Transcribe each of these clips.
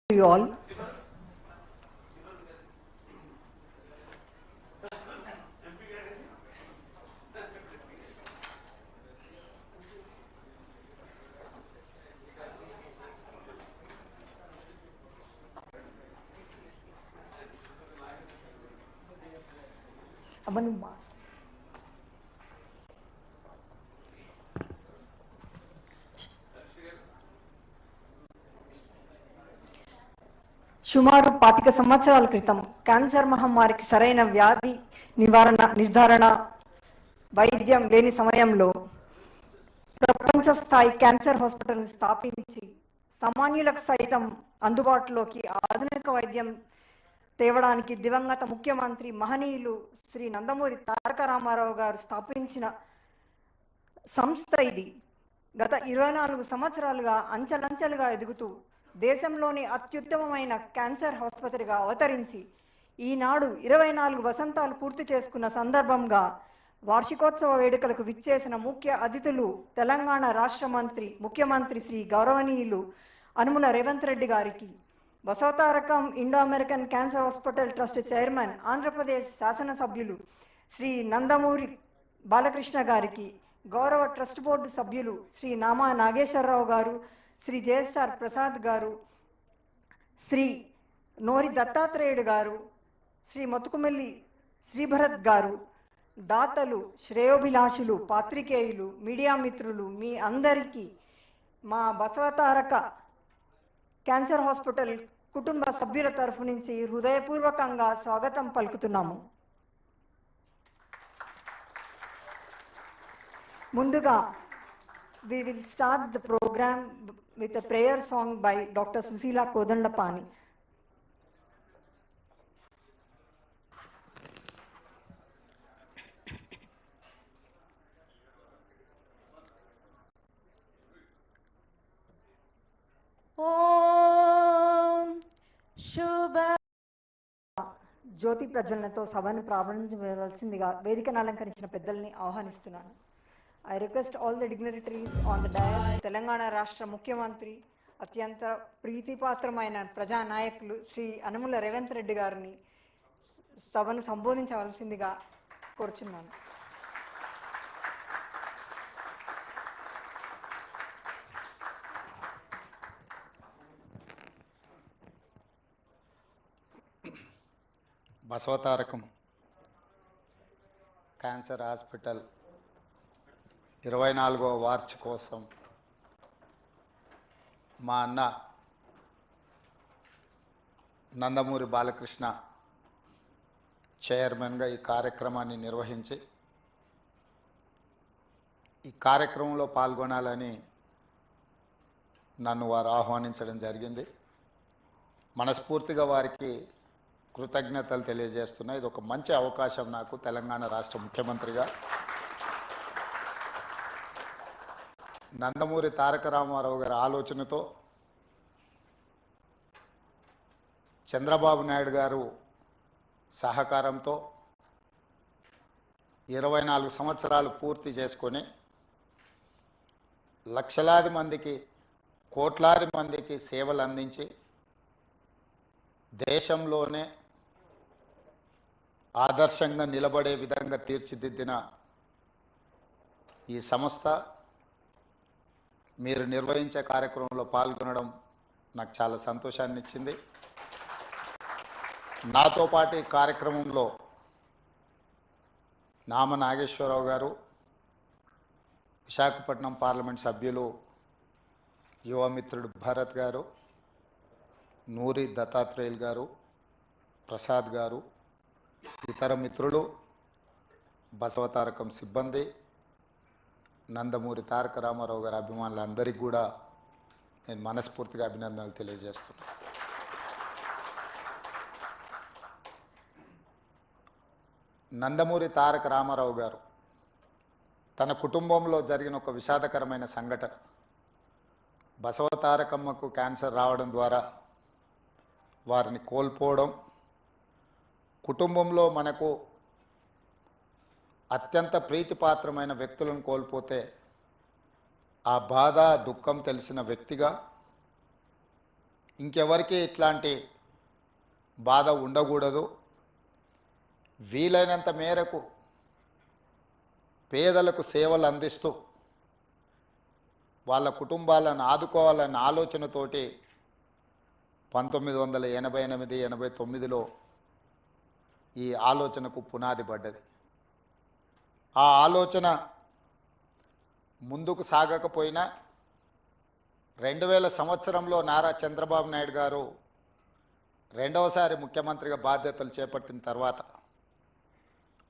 you all. సుమారు 25 సంవత్సరాల క్రితం క్యాన్సర్ మహమ్మారికి సరైన వ్యాధి నిర్ధారణ వైద్యం లేని సమయంలో ప్రపంచ స్థాయి క్యాన్సర్ హాస్పిటల్ స్థాపించి సామాన్యులకు సైతం అందుబాటులోకి ఆధునిక వైద్యం తేవడానికి దివంగత ముఖ్యమంత్రి మహనీయులు శ్రీ నందమూరి తారక రామారావు గారు స్థాపించిన సంస్థ ఇది. గత 24 సంవత్సరాలుగా అంచెలంచెలుగా ఎదుగుతూ దేశంలోని అత్యుత్తమమైన క్యాన్సర్ ఆసుపత్రిగా అవతరించి ఈనాడు 24 వసంతాలు పూర్తి చేసుకున్న సందర్భంగా వార్షికోత్సవ వేడుకలకు విచ్చేసిన ముఖ్య అతిథులు తెలంగాణ రాష్ట్ర ముఖ్యమంత్రి శ్రీ గౌరవనీయులు అనుముల రేవంత్ రెడ్డి గారికి, Basavatarakam Indo American cancer hospital trust chairman Andhra Pradesh శాసనసభ్యులు శ్రీ నందమూరి బాలకృష్ణ గారికి, గౌరవ ట్రస్ట్ బోర్డు సభ్యులు శ్రీ నామా నాగేశ్వరరావు గారు, శ్రీ జేఎస్ఆర్ ప్రసాద్ గారు, శ్రీ నోరి దత్తాత్రేయుడు గారు, శ్రీ మొత్తుకుమెల్లి శ్రీభరత్ గారు, దాతలు, శ్రేయోభిలాషులు, పాత్రికేయులు, మీడియా మిత్రులు, మీ అందరికీ మా బసవతారక క్యాన్సర్ హాస్పిటల్ కుటుంబ సభ్యుల తరఫు నుంచి హృదయపూర్వకంగా స్వాగతం పలుకుతున్నాము. ముందుగా we will start the program with a prayer song by Dr. Susila Kodandapani. Om Shubha జ్యోతి ప్రజ్వలనతో సభను ప్రారంభించవలసిందిగా వేదికను అలంకరించిన పెద్దల్ని ఆహ్వానిస్తున్నాను. I request all the dignitaries on the dais, Telangana రాష్ట్ర ముఖ్యమంత్రి, అత్యంత ప్రీతిపాత్రమైన ప్రజానాయకులు శ్రీ అనుముల రేవంత్ రెడ్డి గారిని సభను సంబోధించవలసిందిగా కోరుచున్నాను. బసవతారకం క్యాన్సర్ హాస్పిటల్ 24వ వార్షికోత్సవం మా అన్న నందమూరి బాలకృష్ణ చైర్మన్గా ఈ కార్యక్రమాన్ని నిర్వహించి ఈ కార్యక్రమంలో పాల్గొనాలని నన్ను వారు ఆహ్వానించడం జరిగింది. మనస్ఫూర్తిగా వారికి కృతజ్ఞతలు తెలియజేస్తున్నా. ఇది ఒక మంచి అవకాశం నాకు తెలంగాణ రాష్ట్ర ముఖ్యమంత్రిగా. నందమూరి తారక రామారావు గారి ఆలోచనతో చంద్రబాబు నాయుడు గారు సహకారంతో 24 సంవత్సరాలు పూర్తి చేసుకొని లక్షలాది మందికి, కోట్లాది మందికి సేవలు అందించి దేశంలోనే ఆదర్శంగా నిలబడే విధంగా తీర్చిదిద్దిన ఈ సంస్థ మీరు నిర్వహించే కార్యక్రమంలో పాల్గొనడం నాకు చాలా సంతోషాన్ని ఇచ్చింది. నాతో పాటు ఈ కార్యక్రమంలో నామ నాగేశ్వరరావు గారు, విశాఖపట్నం పార్లమెంట్ సభ్యులు యువమిత్రుడు భరత్ గారు, నూరి దత్తాత్రేయులు గారు, ప్రసాద్ గారు, ఇతర మిత్రులు, బసవతారకం సిబ్బంది, నందమూరి తారక రామారావు గారి అభిమానులందరికీ కూడా నేను మనస్ఫూర్తిగా అభినందనలు తెలియజేస్తున్నాను. నందమూరి తారక రామారావు గారు తన కుటుంబంలో జరిగిన ఒక విషాదకరమైన సంఘటన, బసవతారకమ్మకు క్యాన్సర్ రావడం ద్వారా వారిని కోల్పోవడం, కుటుంబంలో మనకు అత్యంత ప్రీతిపాత్రమైన వ్యక్తులను కోల్పోతే ఆ బాధ దుఃఖం తెలిసిన వ్యక్తిగా ఇంకెవరికి ఇట్లాంటి బాధ ఉండకూడదు. వీలైనంత మేరకు పేదలకు సేవలు అందిస్తూ వాళ్ళ కుటుంబాలను ఆదుకోవాలన్న ఆలోచనతోటి 1988-89లో ఈ ఆలోచనకు పునాది పడ్డది. ఆ ఆలోచన ముందుకు సాగకపోయినా 2000 సంవత్సరంలో నారా చంద్రబాబు నాయుడు గారు రెండవసారి ముఖ్యమంత్రిగా బాధ్యతలు చేపట్టిన తర్వాత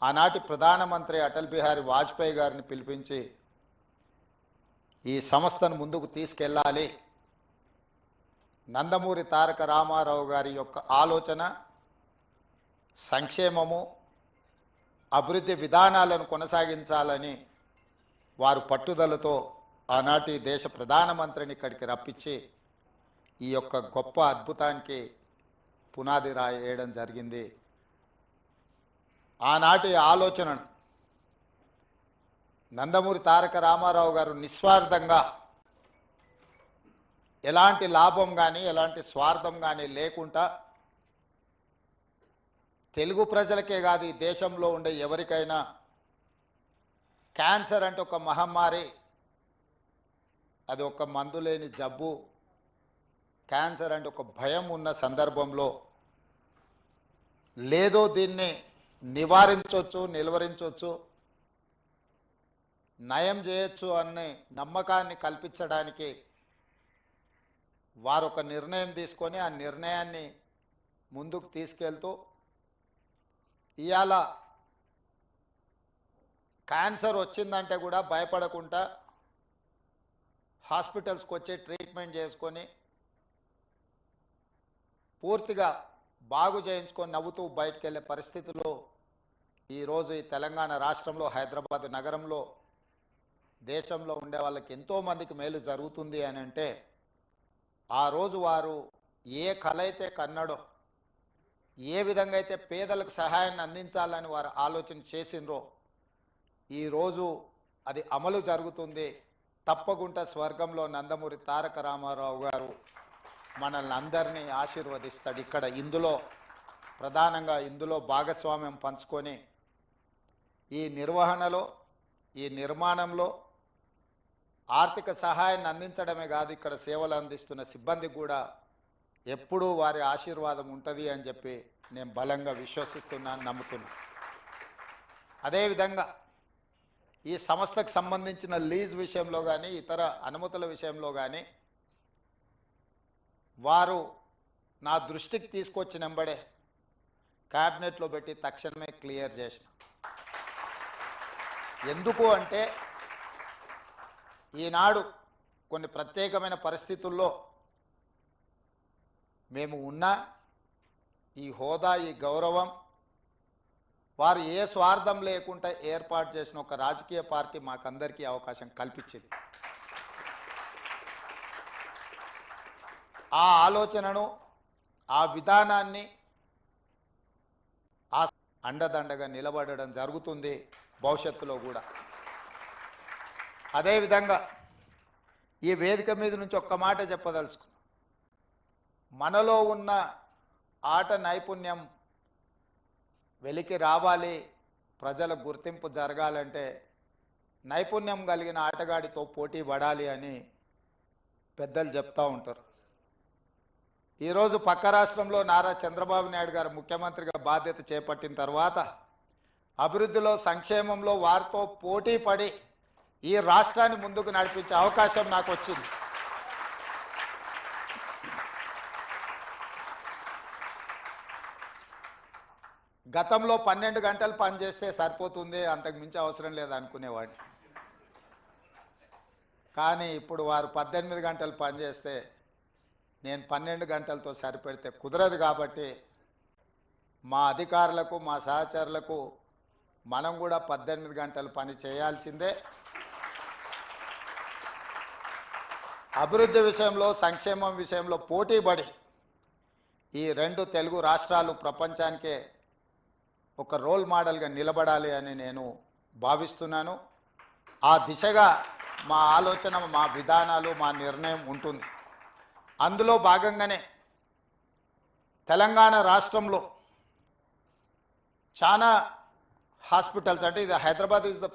ఆనాటి ప్రధానమంత్రి అటల్ బిహారీ వాజ్పేయి గారిని పిలిపించి ఈ సంస్థను ముందుకు తీసుకెళ్ళాలి, నందమూరి తారక రామారావు గారి యొక్క ఆలోచన సంక్షేమము అభివృద్ధి విధానాలను కొనసాగించాలని వారు పట్టుదలతో ఆనాటి దేశ ప్రధానమంత్రిని ఇక్కడికి రప్పించి ఈ యొక్క గొప్ప అద్భుతానికి పునాది రాయడం జరిగింది. ఆనాటి ఆలోచనను నందమూరి తారక రామారావు గారు నిస్వార్థంగా ఎలాంటి లాభం కానీ ఎలాంటి స్వార్థం కానీ లేకుండా తెలుగు ప్రజలకే కాదు ఈ దేశంలో ఉండే ఎవరికైనా క్యాన్సర్ అంటే ఒక మహమ్మారి, అది ఒక మందు లేని జబ్బు, క్యాన్సర్ అంటే ఒక భయం ఉన్న సందర్భంలో లేదో దీన్ని నివారించవచ్చు, నిలువరించవచ్చు, నయం చేయొచ్చు అనే నమ్మకాన్ని కల్పించడానికి వారు ఒక నిర్ణయం తీసుకొని ఆ నిర్ణయాన్ని ముందుకు తీసుకెళ్తూ ఇవాళ క్యాన్సర్ వచ్చిందంటే కూడా భయపడకుండా హాస్పిటల్స్కి వచ్చి ట్రీట్మెంట్ చేసుకొని పూర్తిగా బాగు చేయించుకొని నవ్వుతూ బయటకు వెళ్ళే పరిస్థితుల్లో ఈరోజు ఈ తెలంగాణ రాష్ట్రంలో హైదరాబాద్ నగరంలో దేశంలో ఉండే వాళ్ళకి ఎంతోమందికి మేలు జరుగుతుంది అని అంటే ఆ రోజు వారు ఏ కళ అయితే కన్నాడో, ఏ విధంగా అయితే పేదలకు సహాయాన్ని అందించాలని వారు ఆలోచన చేసిండ్రో ఈరోజు అది అమలు జరుగుతుంది. తప్పకుండా స్వర్గంలో నందమూరి తారక రామారావు గారు మనల్ని అందరినీ ఆశీర్వదిస్తాడు. ఇక్కడ ఇందులో ప్రధానంగా ఇందులో భాగస్వామ్యం పంచుకొని ఈ నిర్వహణలో ఈ నిర్మాణంలో ఆర్థిక సహాయాన్ని అందించడమే కాదు, ఇక్కడ సేవలు అందిస్తున్న సిబ్బందికి కూడా ఎప్పుడూ వారి ఆశీర్వాదం ఉంటుంది అని చెప్పి నేను బలంగా విశ్వసిస్తున్నాను, నమ్ముతున్నాను. అదేవిధంగా ఈ సంస్థకు సంబంధించిన లీజ్ విషయంలో కానీ ఇతర అనుమతుల విషయంలో కానీ వారు నా దృష్టికి తీసుకొచ్చినంబడే క్యాబినెట్లో పెట్టి తక్షణమే క్లియర్ చేసిన. ఎందుకు అంటే ఈనాడు కొన్ని ప్రత్యేకమైన పరిస్థితుల్లో మేము ఉన్న ఈ హోదా, ఈ గౌరవం వారు ఏ స్వార్థం లేకుండా ఏర్పాటు చేసిన ఒక రాజకీయ పార్టీ మాకందరికీ అవకాశం కల్పించింది. ఆ ఆలోచనను, ఆ విధానాన్ని అండదండగా నిలబడడం జరుగుతుంది భవిష్యత్తులో కూడా. అదేవిధంగా ఈ వేదిక మీద నుంచి ఒక్క మాట చెప్పదలుచుకున్నాను. మనలో ఉన్న ఆట నైపుణ్యం వెలికి రావాలి, ప్రజల గుర్తింపు జరగాలంటే నైపుణ్యం కలిగిన ఆటగాడితో పోటీ పడాలి అని పెద్దలు చెప్తూ ఉంటారు. ఈరోజు పక్క రాష్ట్రంలో నారా చంద్రబాబు నాయుడు గారు ముఖ్యమంత్రిగా బాధ్యత చేపట్టిన తర్వాత అభివృద్ధిలో, సంక్షేమంలో వారితో పోటీ పడి ఈ రాష్ట్రాన్ని ముందుకు నడిపించే అవకాశం నాకు వచ్చింది. గతంలో 12 గంటలు పనిచేస్తే సరిపోతుంది, అంతకు మించి అవసరం లేదు అనుకునేవాడిని. కానీ ఇప్పుడు వారు 18 గంటలు పనిచేస్తే నేను 12 గంటలతో సరిపెడితే కుదరదు. కాబట్టి మా అధికారులకు, మా సహచరులకు మనం కూడా 18 గంటలు పని చేయాల్సిందే. అభివృద్ధి విషయంలో, సంక్షేమం విషయంలో పోటీపడి ఈ 2 తెలుగు రాష్ట్రాలు ప్రపంచానికే ఒక రోల్ మోడల్గా నిలబడాలి అని నేను భావిస్తున్నాను. ఆ దిశగా మా ఆలోచన, మా విధానాలు, మా నిర్ణయం ఉంటుంది. అందులో భాగంగానే తెలంగాణ రాష్ట్రంలో చాలా హాస్పిటల్స్, అంటే ఇది హైదరాబాద్ ఈజ్ ద